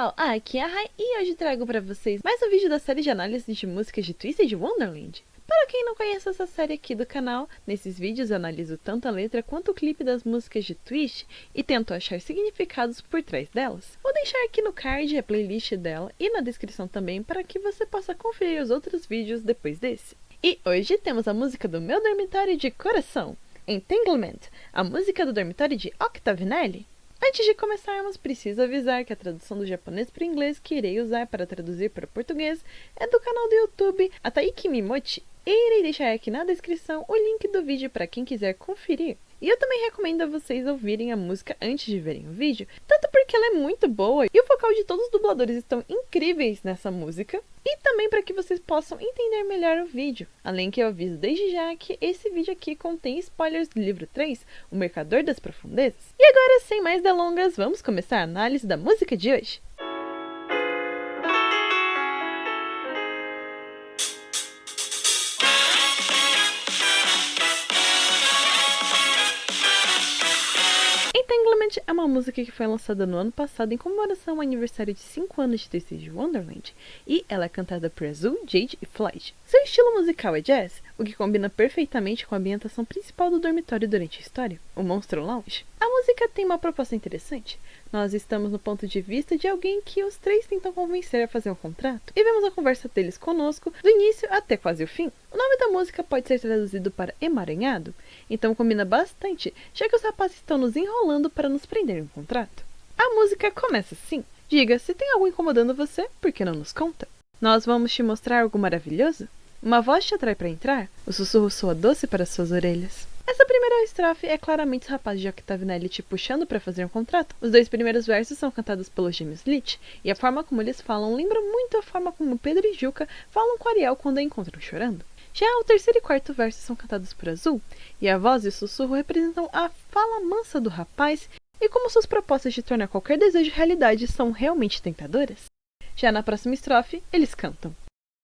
pessoal, aqui é a Rai e hoje trago pra vocês mais um vídeo da série de análise de músicas de Twisted Wonderland. Para quem não conhece essa série aqui do canal, nesses vídeos eu analiso tanto a letra quanto o clipe das músicas de Twist e tento achar significados por trás delas. Vou deixar aqui no card a playlist dela e na descrição também para que você possa conferir os outros vídeos depois desse. E hoje temos a música do meu dormitório de coração, Entanglement, a música do dormitório de Octavinelli. Antes de começarmos, preciso avisar que a tradução do japonês para o inglês que irei usar para traduzir para o português é do canal do YouTube Ataiki Mimochi, e irei deixar aqui na descrição o link do vídeo para quem quiser conferir. E eu também recomendo a vocês ouvirem a música antes de verem o vídeo, tanto porque ela é muito boa e o vocal de todos os dubladores estão incríveis nessa música, e também para que vocês possam entender melhor o vídeo. Além que eu aviso desde já que esse vídeo aqui contém spoilers do livro 3, O Mercador das Profundezas. E agora, sem mais delongas, vamos começar a análise da música de hoje. Entanglement é uma música que foi lançada no ano passado em comemoração ao aniversário de 5 anos de Twisted Wonderland, e ela é cantada por Azul, Jade e Floyd. Seu estilo musical é jazz, o que combina perfeitamente com a ambientação principal do dormitório durante a história, o Monstro Lounge. A música tem uma proposta interessante. Nós estamos no ponto de vista de alguém que os três tentam convencer a fazer um contrato, e vemos a conversa deles conosco do início até quase o fim. O nome da música pode ser traduzido para emaranhado, então combina bastante, já que os rapazes estão nos enrolando para nos prender em um contrato. A música começa assim: diga, se tem algo incomodando você, por que não nos conta? Nós vamos te mostrar algo maravilhoso? Uma voz te atrai para entrar? O sussurro soa doce para suas orelhas. Essa primeira estrofe é claramente os rapazes de Octavinelli te puxando para fazer um contrato. Os dois primeiros versos são cantados pelos gêmeos Lich, e a forma como eles falam lembra muito a forma como Pedro e Juca falam com Ariel quando a encontram chorando. Já o terceiro e quarto verso são cantados por Azul, e a voz e o sussurro representam a fala mansa do rapaz e como suas propostas de tornar qualquer desejo realidade são realmente tentadoras. Já na próxima estrofe, eles cantam: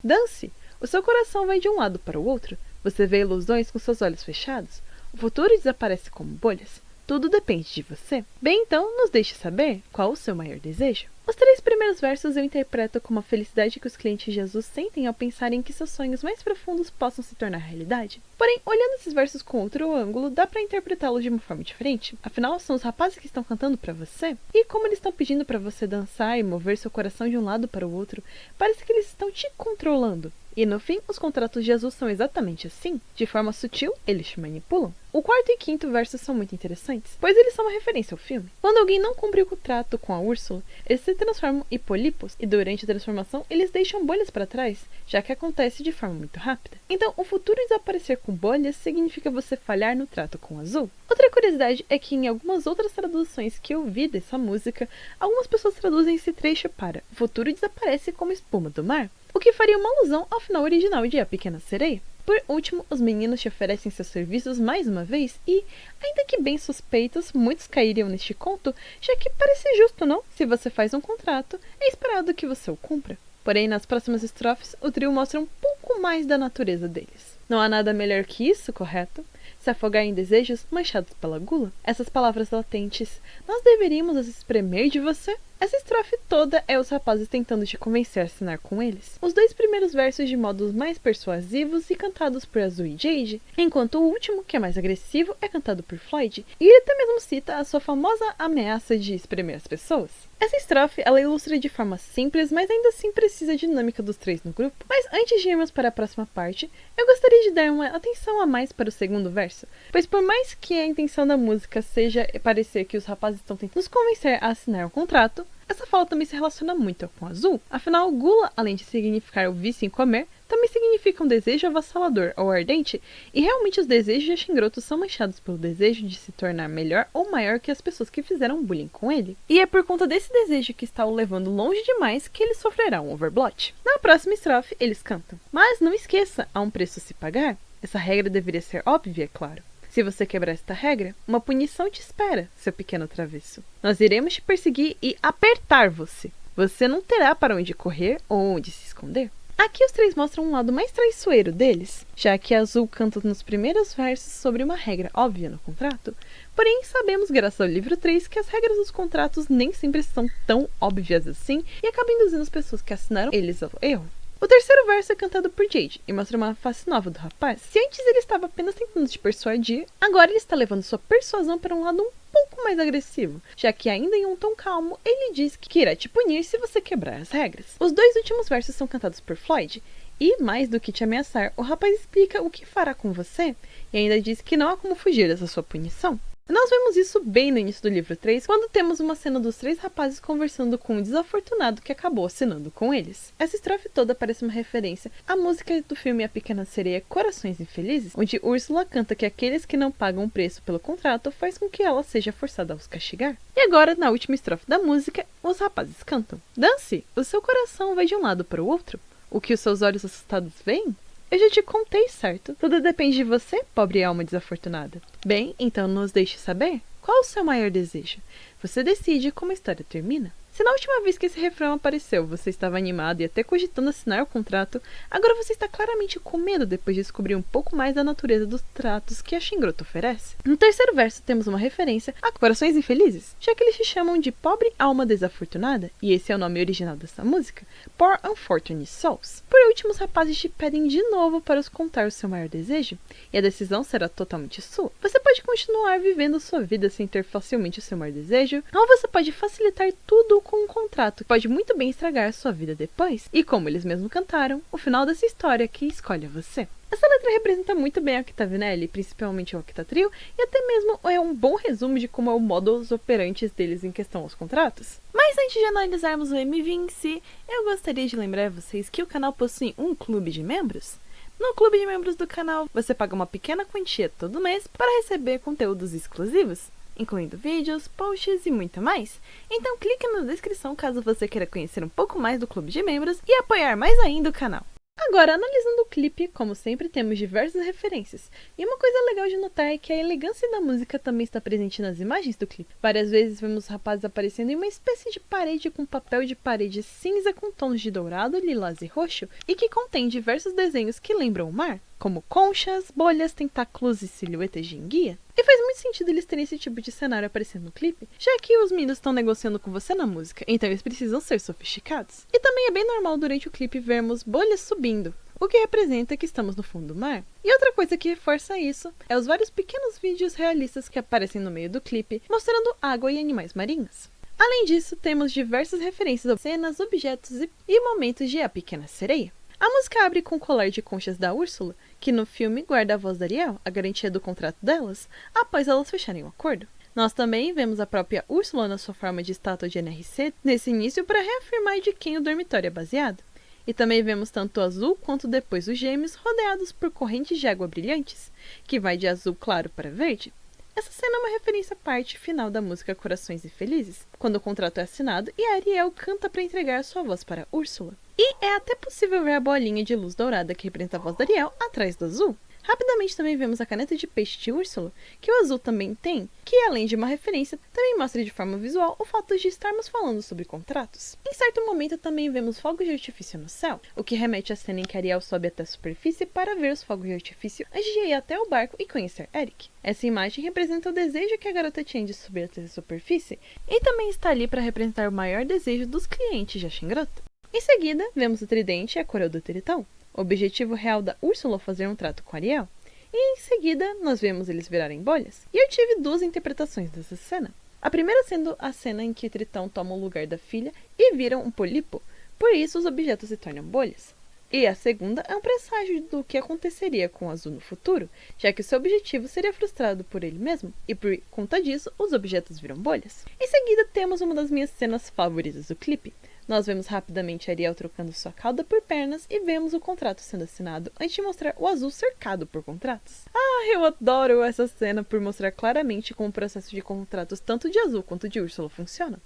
dance! O seu coração vai de um lado para o outro, você vê ilusões com seus olhos fechados, o futuro desaparece como bolhas, tudo depende de você. Bem, então, nos deixe saber qual o seu maior desejo. Os três primeiros versos eu interpreto como a felicidade que os clientes de Jesus sentem ao pensarem que seus sonhos mais profundos possam se tornar realidade. Porém, olhando esses versos com outro ângulo, dá pra interpretá-los de uma forma diferente. Afinal, são os rapazes que estão cantando pra você. E como eles estão pedindo pra você dançar e mover seu coração de um lado para o outro, parece que eles estão te controlando. E no fim, os contratos de Jesus são exatamente assim. De forma sutil, eles te manipulam. O quarto e quinto versos são muito interessantes, pois eles são uma referência ao filme. Quando alguém não cumpre o contrato com a Úrsula, eles se transformam em pólipos, e durante a transformação eles deixam bolhas para trás, já que acontece de forma muito rápida. Então, o futuro desaparecer com bolhas significa você falhar no trato com o Azul. Outra curiosidade é que em algumas outras traduções que eu vi dessa música, algumas pessoas traduzem esse trecho para "o futuro desaparece como espuma do mar", o que faria uma alusão ao final original de A Pequena Sereia. Por último, os meninos te oferecem seus serviços mais uma vez e, ainda que bem suspeitos, muitos cairiam neste conto, já que parece justo, não? Se você faz um contrato, é esperado que você o cumpra. Porém, nas próximas estrofes, o trio mostra um pouco mais da natureza deles. Não há nada melhor que isso, correto? Se afogar em desejos manchados pela gula? Essas palavras latentes, nós deveríamos as espremer de você? Essa estrofe toda é os rapazes tentando te convencer a assinar com eles. Os dois primeiros versos de modos mais persuasivos e cantados por Azul e Jade, enquanto o último, que é mais agressivo, é cantado por Floyd, e ele até mesmo cita a sua famosa ameaça de espremer as pessoas. Essa estrofe, ela ilustra de forma simples, mas ainda assim precisa da dinâmica dos três no grupo. Mas antes de irmos para a próxima parte, eu gostaria de dar uma atenção a mais para o segundo verso, pois por mais que a intenção da música seja parecer que os rapazes estão tentando nos convencer a assinar um contrato, essa fala também se relaciona muito com Azul. Afinal, gula, além de significar o vício em comer, também significa um desejo avassalador ou ardente, e realmente os desejos de Ashingroto são manchados pelo desejo de se tornar melhor ou maior que as pessoas que fizeram bullying com ele. E é por conta desse desejo que está o levando longe demais que ele sofrerá um overblot. Na próxima estrofe, eles cantam: mas não esqueça, há um preço a se pagar. Essa regra deveria ser óbvia, é claro. Se você quebrar esta regra, uma punição te espera, seu pequeno travesso. Nós iremos te perseguir e apertar você. Você não terá para onde correr ou onde se esconder. Aqui os três mostram um lado mais traiçoeiro deles, já que Azul canta nos primeiros versos sobre uma regra óbvia no contrato, porém sabemos graças ao livro 3 que as regras dos contratos nem sempre são tão óbvias assim e acabam induzindo as pessoas que assinaram eles ao erro. O terceiro verso é cantado por Jade e mostra uma face nova do rapaz. Se antes ele estava apenas tentando te persuadir, agora ele está levando sua persuasão para um lado um pouco mais agressivo, já que ainda em um tom calmo, ele diz que irá te punir se você quebrar as regras. Os dois últimos versos são cantados por Floyd, e mais do que te ameaçar, o rapaz explica o que fará com você, e ainda diz que não há como fugir dessa sua punição. Nós vemos isso bem no início do livro 3, quando temos uma cena dos três rapazes conversando com um desafortunado que acabou assinando com eles. Essa estrofe toda parece uma referência à música do filme A Pequena Sereia Corações Infelizes, onde Úrsula canta que aqueles que não pagam o preço pelo contrato faz com que ela seja forçada a os castigar. E agora, na última estrofe da música, os rapazes cantam: Dance, o seu coração vai de um lado para o outro. O que os seus olhos assustados veem? Eu já te contei, certo? Tudo depende de você, pobre alma desafortunada. Bem, então nos deixe saber qual o seu maior desejo. Você decide como a história termina. Se na última vez que esse refrão apareceu você estava animado e até cogitando assinar o contrato, agora você está claramente com medo depois de descobrir um pouco mais da natureza dos tratos que a Xingroto oferece. No terceiro verso temos uma referência a Corações Infelizes, já que eles se chamam de Pobre Alma Desafortunada, e esse é o nome original dessa música, Poor Unfortunate Souls. Por último, os rapazes te pedem de novo para os contar o seu maior desejo, e a decisão será totalmente sua. Você pode continuar vivendo sua vida sem ter facilmente o seu maior desejo, ou você pode facilitar tudo com um contrato que pode muito bem estragar sua vida depois. E como eles mesmos cantaram, o final dessa história que escolhe você. Essa letra representa muito bem a Octavinelli, principalmente o Octatrio, e até mesmo é um bom resumo de como é o modus operandi deles em questão aos contratos. Mas antes de analisarmos o MV em si, eu gostaria de lembrar a vocês que o canal possui um clube de membros. No clube de membros do canal, você paga uma pequena quantia todo mês para receber conteúdos exclusivos, incluindo vídeos, posts e muito mais. Então clique na descrição caso você queira conhecer um pouco mais do clube de membros e apoiar mais ainda o canal. Agora, analisando o clipe, como sempre temos diversas referências, e uma coisa legal de notar é que a elegância da música também está presente nas imagens do clipe. Várias vezes vemos os rapazes aparecendo em uma espécie de parede com papel de parede cinza com tons de dourado, lilás e roxo, e que contém diversos desenhos que lembram o mar, como conchas, bolhas, tentáculos e silhuetas de enguia. E faz muito sentido eles terem esse tipo de cenário aparecendo no clipe, já que os meninos estão negociando com você na música, então eles precisam ser sofisticados. E também é bem normal durante o clipe vermos bolhas subindo, o que representa que estamos no fundo do mar. E outra coisa que reforça isso é os vários pequenos vídeos realistas que aparecem no meio do clipe, mostrando água e animais marinhos. Além disso, temos diversas referências a cenas, objetos e momentos de A Pequena Sereia. A música abre com o colar de conchas da Úrsula, que no filme guarda a voz da Ariel, a garantia do contrato delas, após elas fecharem o acordo. Nós também vemos a própria Úrsula na sua forma de estátua de NRC nesse início para reafirmar de quem o dormitório é baseado. E também vemos tanto o Azul quanto depois os Gêmeos rodeados por correntes de água brilhantes, que vai de azul claro para verde. Essa cena é uma referência à parte final da música Corações Infelizes, quando o contrato é assinado e a Ariel canta para entregar sua voz para Úrsula. E é até possível ver a bolinha de luz dourada que representa a voz da Ariel atrás do azul. Rapidamente também vemos a caneta de peixe de Úrsula, que o azul também tem, que além de uma referência, também mostra de forma visual o fato de estarmos falando sobre contratos. Em certo momento também vemos fogos de artifício no céu, o que remete à cena em que Ariel sobe até a superfície para ver os fogos de artifício antes de ir até o barco e conhecer Eric. Essa imagem representa o desejo que a garota tinha de subir até a superfície, e também está ali para representar o maior desejo dos clientes de Xingroto. Em seguida, vemos o tridente e a coroa do Tritão, o objetivo real da Úrsula ao fazer um trato com Ariel. E em seguida, nós vemos eles virarem bolhas. E eu tive duas interpretações dessa cena. A primeira sendo a cena em que Tritão toma o lugar da filha e vira um pólipo, por isso os objetos se tornam bolhas. E a segunda é um presságio do que aconteceria com o Azul no futuro, já que seu objetivo seria frustrado por ele mesmo, e por conta disso, os objetos viram bolhas. Em seguida, temos uma das minhas cenas favoritas do clipe. Nós vemos rapidamente Ariel trocando sua cauda por pernas e vemos o contrato sendo assinado antes de mostrar o Azul cercado por contratos. Ah, eu adoro essa cena por mostrar claramente como o processo de contratos tanto de Azul quanto de Úrsula funciona.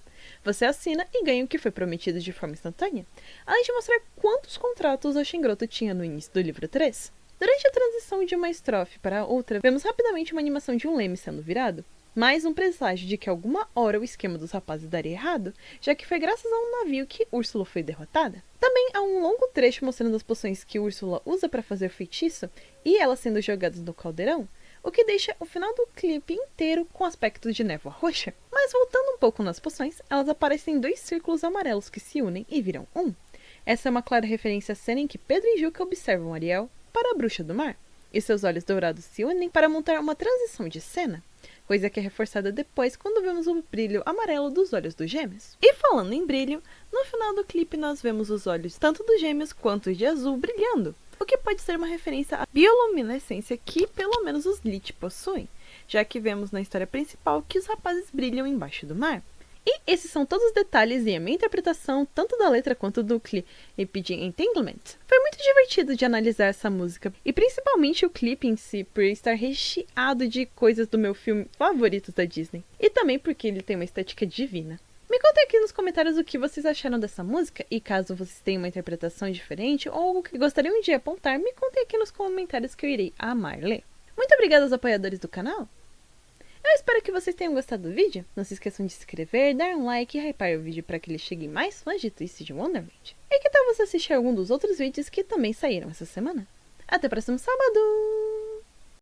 Você assina e ganha o que foi prometido de forma instantânea, além de mostrar quantos contratos a Xingroto tinha no início do livro 3. Durante a transição de uma estrofe para outra, vemos rapidamente uma animação de um leme sendo virado, Mais um presságio de que alguma hora o esquema dos rapazes daria errado, já que foi graças a um navio que Úrsula foi derrotada. Também há um longo trecho mostrando as poções que Úrsula usa para fazer o feitiço e elas sendo jogadas no caldeirão, o que deixa o final do clipe inteiro com aspecto de névoa roxa. Mas voltando um pouco nas poções, elas aparecem em 2 círculos amarelos que se unem e viram um. Essa é uma clara referência à cena em que Pedro e Juca observam Ariel para a Bruxa do Mar, e seus olhos dourados se unem para montar uma transição de cena, coisa que é reforçada depois quando vemos o brilho amarelo dos olhos dos gêmeos. E falando em brilho, no final do clipe nós vemos os olhos tanto dos gêmeos quanto os de azul brilhando, o que pode ser uma referência à bioluminescência que pelo menos os Lich possuem, já que vemos na história principal que os rapazes brilham embaixo do mar. E esses são todos os detalhes e a minha interpretação, tanto da letra quanto do clipe de Entanglement. Foi muito divertido de analisar essa música, e principalmente o clipe em si, por estar recheado de coisas do meu filme favorito da Disney. E também porque ele tem uma estética divina. Me contem aqui nos comentários o que vocês acharam dessa música, e caso vocês tenham uma interpretação diferente ou algo que gostariam de apontar, me contem aqui nos comentários que eu irei amar ler. Muito obrigada aos apoiadores do canal! Eu espero que vocês tenham gostado do vídeo. Não se esqueçam de se inscrever, dar um like e hypar o vídeo para que ele chegue mais fãs de Twisted Wonderland. E que tal você assistir algum dos outros vídeos que também saíram essa semana? Até o próximo sábado!